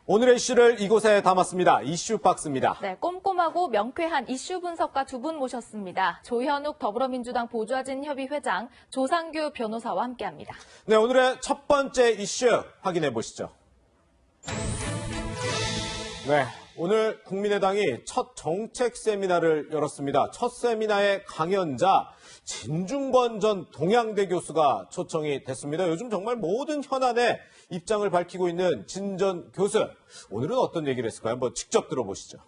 오늘의 이슈를 이곳에 담았습니다. 이슈박스입니다. 네, 꼼꼼하고 명쾌한 이슈 분석가 두 분 모셨습니다. 조현욱 더불어민주당 보좌진 협의 회장, 조상규 변호사와 함께합니다. 네, 오늘의 첫 번째 이슈 확인해 보시죠. 네, 오늘 국민의당이 첫 정책 세미나를 열었습니다. 첫 세미나의 강연자 진중권 전 동양대 교수가 초청이 됐습니다. 요즘 정말 모든 현안에 입장을 밝히고 있는 진 전 교수. 오늘은 어떤 얘기를 했을까요? 한번 직접 들어보시죠.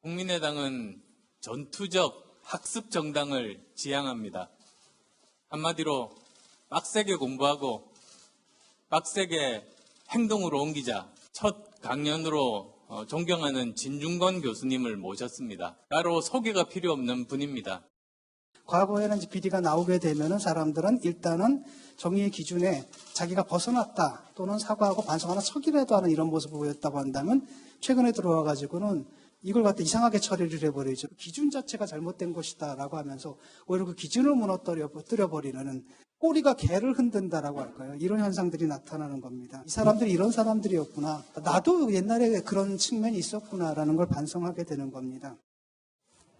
국민의당은 전투적 학습 정당을 지향합니다. 한마디로 빡세게 공부하고 빡세게 행동으로 옮기자. 첫 강연으로 존경하는 진중권 교수님을 모셨습니다. 따로 소개가 필요 없는 분입니다. 과거에는 이제 비리가 나오게 되면은 사람들은 일단은 정의의 기준에 자기가 벗어났다 또는 사과하고 반성하는 척이라도 하는 이런 모습을 보였다고 한다면 최근에 들어와 가지고는 이걸 갖다 이상하게 처리를 해버리죠. 기준 자체가 잘못된 것이다라고 하면서 오히려 그 기준을 무너뜨려버리는 꼬리가 개를 흔든다라고 할까요? 이런 현상들이 나타나는 겁니다. 이 사람들이 이런 사람들이었구나. 나도 옛날에 그런 측면이 있었구나라는 걸 반성하게 되는 겁니다.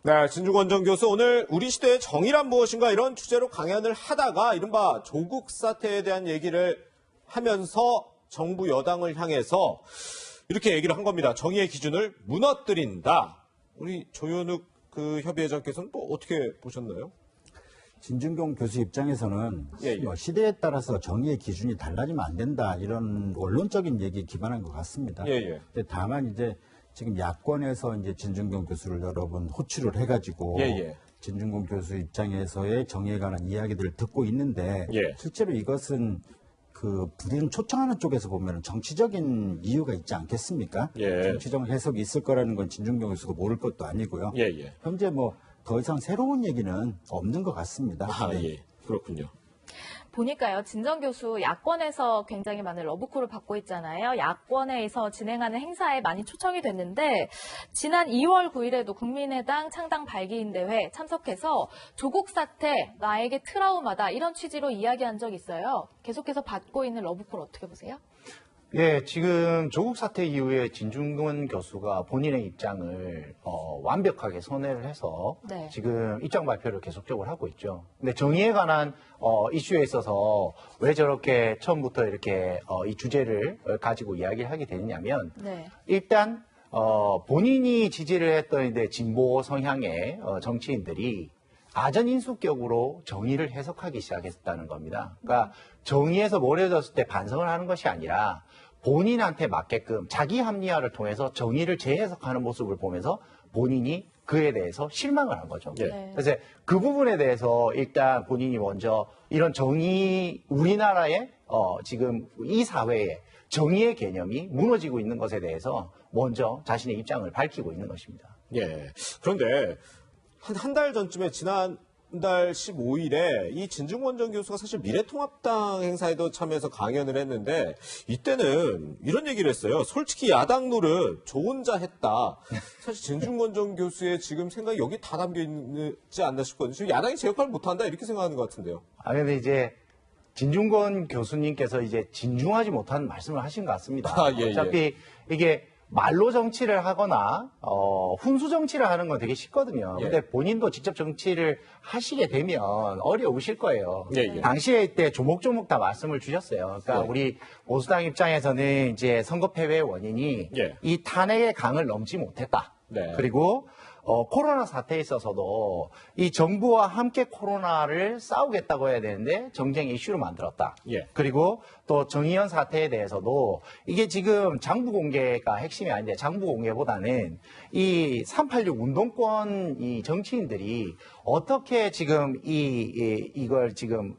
네, 진중권 전 교수 오늘 우리 시대의 정의란 무엇인가 이런 주제로 강연을 하다가 이른바 조국 사태에 대한 얘기를 하면서 정부 여당을 향해서 이렇게 얘기를 한 겁니다. 정의의 기준을 무너뜨린다. 우리 조현욱 협의회장께서는 뭐 어떻게 보셨나요? 진중권 교수 입장에서는 예. 뭐 시대에 따라서 정의의 기준이 달라지면 안 된다 이런 원론적인 얘기에 기반한 것 같습니다. 예. 근데 다만 이제 지금 야권에서 이제 진중권 교수를 여러 번 호출을 해가지고 예. 진중권 교수 입장에서의 정의에 관한 이야기들을 듣고 있는데 예. 실제로 이것은 그 부리는 초청하는 쪽에서 보면 정치적인 이유가 있지 않겠습니까? 예. 정치적 해석이 있을 거라는 건 진중권 교수가 모를 것도 아니고요. 예. 현재 뭐 더 이상 새로운 얘기는 없는 것 같습니다. 아, 네. 예. 그렇군요. 보니까요, 진 전 교수 야권에서 굉장히 많은 러브콜을 받고 있잖아요. 야권에서 진행하는 행사에 많이 초청이 됐는데 지난 2월 9일에도 국민의당 창당 발기인대회 참석해서 조국 사태 나에게 트라우마다 이런 취지로 이야기한 적이 있어요. 계속해서 받고 있는 러브콜 어떻게 보세요? 예, 지금 조국 사태 이후에 진중권 교수가 본인의 입장을 완벽하게 선회를 해서 네. 지금 입장 발표를 계속적으로 하고 있죠. 근데 정의에 관한 이슈에 있어서 왜 저렇게 처음부터 이렇게 이 주제를 가지고 이야기를 하게 되느냐면 네. 일단 본인이 지지를 했던 이제 진보 성향의 정치인들이 아전인수격으로 정의를 해석하기 시작했다는 겁니다. 그러니까 정의에서 몰여졌을 때 반성을 하는 것이 아니라 본인한테 맞게끔 자기 합리화를 통해서 정의를 재해석하는 모습을 보면서 본인이 그에 대해서 실망을 한 거죠. 예. 그래서 그 부분에 대해서 일단 본인이 먼저 이런 정의, 우리나라의 지금 이 사회에 정의의 개념이 무너지고 있는 것에 대해서 먼저 자신의 입장을 밝히고 있는 것입니다. 예. 그런데 한 달 전쯤에 지난달 15일에 이 진중권 전 교수가 사실 미래통합당 행사에도 참여해서 강연을 했는데 이때는 이런 얘기를 했어요. 솔직히 야당 노릇 저 혼자 했다. 사실 진중권 전 교수의 지금 생각이 여기 다 담겨 있지 않나 싶거든요. 지금 야당이 제 역할을 못한다 이렇게 생각하는 것 같은데요. 근데 이제 진중권 교수님께서 이제 진중하지 못한 말씀을 하신 것 같습니다. 예. 어차피 이게 말로 정치를 하거나 훈수 정치를 하는 건 되게 쉽거든요. 예. 근데 본인도 직접 정치를 하시게 되면 어려우실 거예요. 예. 당시에 때 조목조목 다 말씀을 주셨어요. 그러니까 예. 우리 보수당 입장에서는 이제 선거 패배의 원인이 예. 이 탄핵의 강을 넘지 못했다. 네. 그리고 코로나 사태에 있어서도 이 정부와 함께 코로나를 싸우겠다고 해야 되는데 정쟁의 이슈로 만들었다. 예. 그리고 또 정의연 사태에 대해서도 이게 지금 장부 공개가 핵심이 아닌데 장부 공개보다는 이 386 운동권 이 정치인들이 어떻게 지금 이걸 지금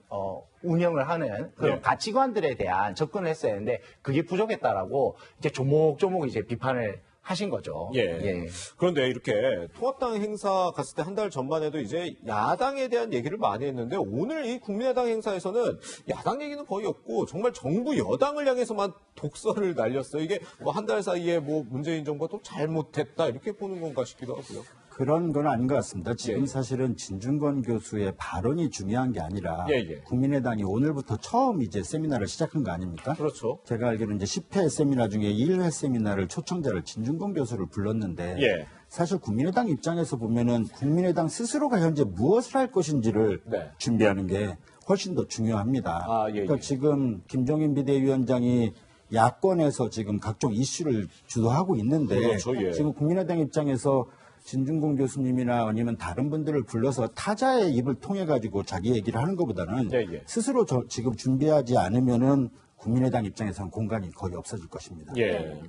운영을 하는 그런 예. 가치관들에 대한 접근을 했어야 했는데 그게 부족했다라고 이제 조목조목 이제 비판을 하신 거죠. 예. 그런데 이렇게 통합당 행사 갔을 때 한 달 전반에도 이제 야당에 대한 얘기를 많이 했는데 오늘 이 국민의당 행사에서는 야당 얘기는 거의 없고 정말 정부 여당을 향해서만 독설을 날렸어요. 이게 뭐 한 달 사이에 뭐 문재인 정부가 또 잘못했다 이렇게 보는 건가 싶기도 하고요. 그런 건 아닌 것 같습니다. 지금 예. 사실은 진중권 교수의 발언이 중요한 게 아니라 예, 예. 국민의당이 오늘부터 처음 이제 세미나를 시작한 거 아닙니까? 그렇죠. 제가 알기로는 이제 10회 세미나 중에 1회 세미나를 초청자를 진중권 교수를 불렀는데 예. 사실 국민의당 입장에서 보면은 국민의당 스스로가 현재 무엇을 할 것인지를 네. 준비하는 게 훨씬 더 중요합니다. 아, 예, 그러니까 예. 지금 김종인 비대위원장이 야권에서 지금 각종 이슈를 주도하고 있는데 그렇죠, 예. 지금 국민의당 입장에서 진중권 교수님이나 아니면 다른 분들을 불러서 타자의 입을 통해 가지고 자기 얘기를 하는 것보다는 예, 예. 스스로 지금 준비하지 않으면은 국민의당 입장에서는 공간이 거의 없어질 것입니다. 예. 네.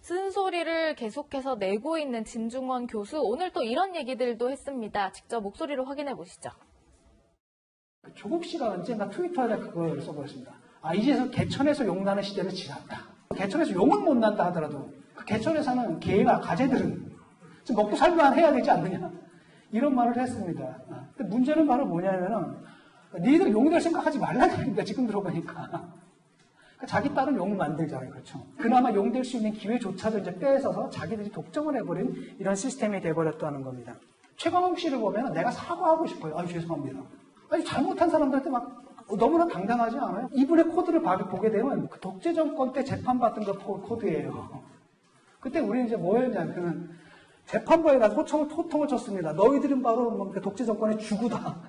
쓴소리를 계속해서 내고 있는 진중권 교수, 오늘 또 이런 얘기들도 했습니다. 직접 목소리로 확인해 보시죠. 조국 씨가 언젠가 트위터에 그걸 써버렸습니다. 이제서 개천에서 용나는 시대는 지났다. 개천에서 용은 못 난다 하더라도 그 개천에 사는 개나 가재들은 좀 먹고 살만 해야 되지 않느냐. 이런 말을 했습니다. 근데 문제는 바로 뭐냐면은 니들 용이 될 생각하지 말라는 얘기입니다. 지금 들어보니까. 자기 딸은 용 만들잖아요. 그렇죠. 그나마 용 될 수 있는 기회조차도 이제 뺏어서 자기들이 독점을 해버린 이런 시스템이 돼버렸다는 겁니다. 최광욱 씨를 보면 내가 사과하고 싶어요. 죄송합니다. 잘못한 사람들한테 막 너무나 당당하지 않아요? 이분의 코드를 보게 되면 그 독재 정권 때 재판받던 그 코드예요. 그때 우리는 이제 뭐였냐면 재판부에 가서 호통을 쳤습니다. 너희들은 바로 그 독재 정권의 주구다.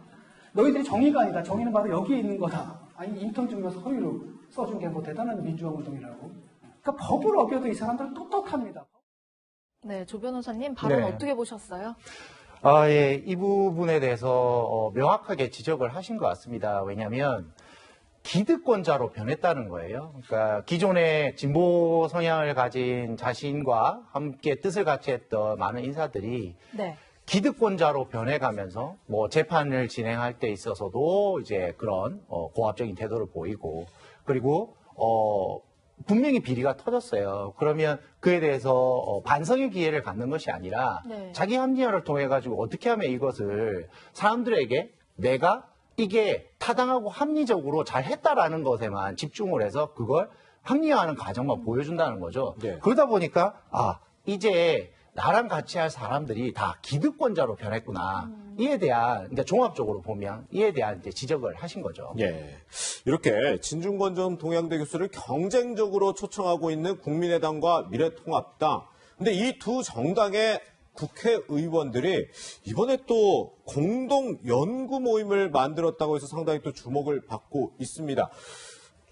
너희들이 정의가 아니다. 정의는 바로 여기에 있는 거다. 인턴 증명서 허위로 써준 게 대단한 민주화 운동이라고. 그러니까 법을 어겨도 이 사람들은 떳떳합니다. 네, 조 변호사님 발언 네. 어떻게 보셨어요? 예, 이 부분에 대해서 명확하게 지적을 하신 것 같습니다. 왜냐하면 기득권자로 변했다는 거예요. 그러니까 기존의 진보 성향을 가진 자신과 함께 뜻을 같이 했던 많은 인사들이 네. 기득권자로 변해가면서 뭐 재판을 진행할 때 있어서도 이제 그런 고압적인 태도를 보이고 그리고 분명히 비리가 터졌어요. 그러면 그에 대해서 반성의 기회를 갖는 것이 아니라 네. 자기 합리화를 통해 가지고 어떻게 하면 이것을 사람들에게 내가 이게 타당하고 합리적으로 잘 했다라는 것에만 집중을 해서 그걸 합리화하는 과정만 보여준다는 거죠. 네. 그러다 보니까 이제 나랑 같이 할 사람들이 다 기득권자로 변했구나. 이에 대한 이제 종합적으로 보면 이에 대한 이제 지적을 하신 거죠. 예. 이렇게 진중권 전 동양대 교수를 경쟁적으로 초청하고 있는 국민의당과 미래통합당. 근데 이 두 정당의 국회의원들이 이번에 또 공동 연구 모임을 만들었다고 해서 상당히 또 주목을 받고 있습니다.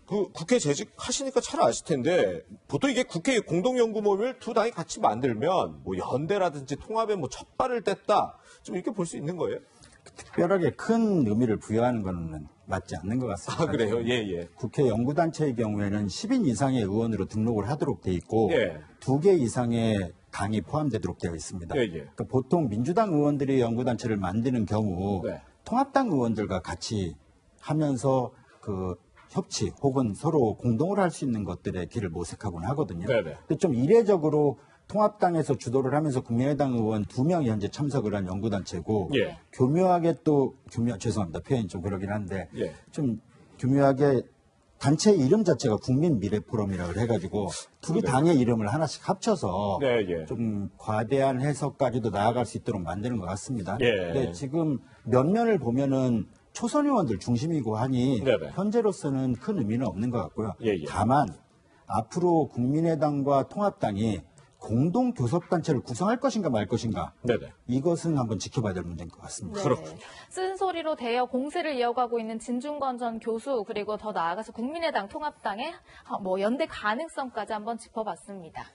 그 국회 재직하시니까 잘 아실 텐데 보통 이게 국회 공동연구 모임을 두 당이 같이 만들면 뭐 연대라든지 통합에 뭐 첫발을 뗐다 좀 이렇게 볼 수 있는 거예요? 특별하게 큰 의미를 부여하는 것은 맞지 않는 것 같습니다. 그래요? 예. 국회 연구단체의 경우에는 10인 이상의 의원으로 등록을 하도록 돼 있고 예. 2개 이상의 당이 포함되도록 되어 있습니다. 예. 그러니까 보통 민주당 의원들이 연구단체를 만드는 경우 네. 통합당 의원들과 같이 하면서 그 협치 혹은 서로 공동을 할 수 있는 것들의 길을 모색하곤 하거든요. 네네. 근데 좀 이례적으로 통합당에서 주도를 하면서 국민의당 의원 2명이 현재 참석을 한 연구단체고 예. 교묘하게 또 죄송합니다. 표현이 좀 그러긴 한데 예. 좀 교묘하게 단체 이름 자체가 국민미래포럼이라고 해가지고 두 당의 이름을 하나씩 합쳐서 네, 예. 좀 과대한 해석까지도 나아갈 수 있도록 만드는 것 같습니다. 예. 근데 지금 면면을 보면은 초선 의원들 중심이고 하니 네네. 현재로서는 큰 의미는 없는 것 같고요. 예. 다만 앞으로 국민의당과 통합당이 공동 교섭단체를 구성할 것인가 말 것인가 네네. 이것은 한번 지켜봐야 될 문제인 것 같습니다. 네. 그렇군요. 쓴소리로 대여 공세를 이어가고 있는 진중권 전 교수, 그리고 더 나아가서 국민의당 통합당의 연대 가능성까지 한번 짚어봤습니다.